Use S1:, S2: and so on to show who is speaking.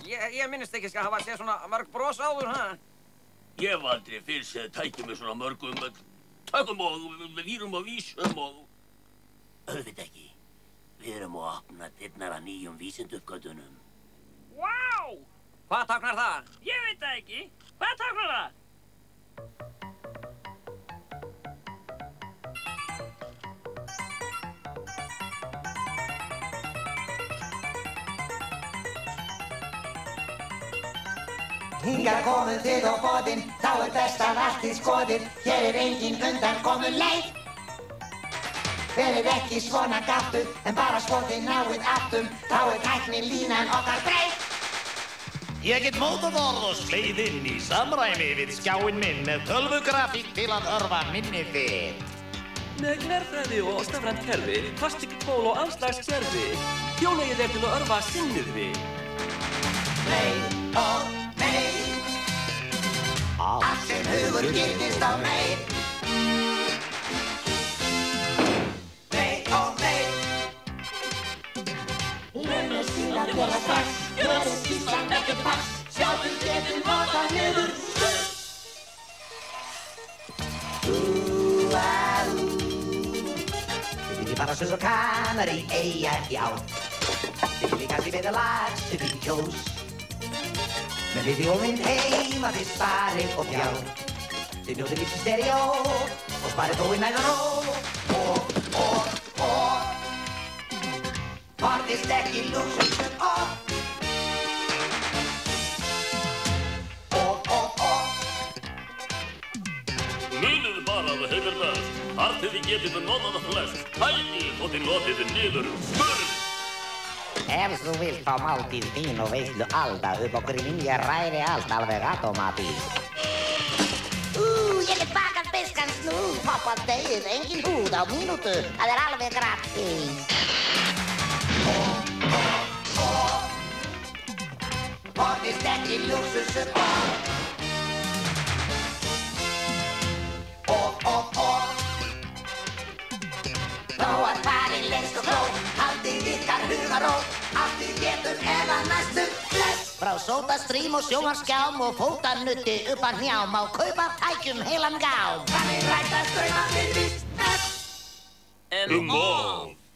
S1: Ég minnist ekki að hafa séð svona mörg bros áður, ha?
S2: Ég hef aldrei fyrr séð tæki með svona mörgum tökum og vírum og vísum og... Auðvitað ekki. Við erum að opna dyrnar að nýjum vísinduppgötvunum.
S3: Vá!
S1: Hvað táknar það?
S3: Ég veit það ekki. Hvað táknar það?
S4: Hingað komum þið á boðin, þá best að allt þið skoðið. Hér engin undan komin leið. Verið ekki svona gáttuð, en bara skoðið náið áttum. Þá tæknin línan okkar breið.
S5: Ég get mótað orð og sleið inn í samræmi við skjáinn minn með tölvugrafík til að örva minni þitt.
S6: Með glerfræði og stafrænt kerfi, plastikkból og allslags kerfi. Hjólegið til að örva sinnið við.
S4: Meir og meir. Allt sem hugur giftist á meir. Meir og meir. Lönnu sína gera strax. Gjörðu skýrslan ekkert pass. Sjálfum getum nota niður stöð. Þið viljið bara suss og kanar í eiga já. Þið viljið kannski beita lags til því kjós. Men við þjóðinn heim að þið sparið og fjár. Þið njótið lífsins stereó og sparið þó í nægan ró. Forðist ekki lúksusum
S2: Munið bara að hefur löst. Þar til þið getið notað það flest. Tæki og þið notið niður spurn.
S7: Ef þú vilt fá máltíð fín og veislu alda upp á grinn, ég ræði allt alveg automatískt.
S4: Ég get bakað biskan snúð, poppað degið, engin húð á mínútu. Það alveg gratis. Forðist ekki lúksusum Þó að farin lengst og kló, haldið ykkar hugaró. Allt þið getur eða næstu flest.
S7: Frá sódastrím og sjónvarskjám og fótanutti upp að hnjám á kaupa tækjum heilan gám.
S4: Þannig rætast draumarnir víst.
S2: Of.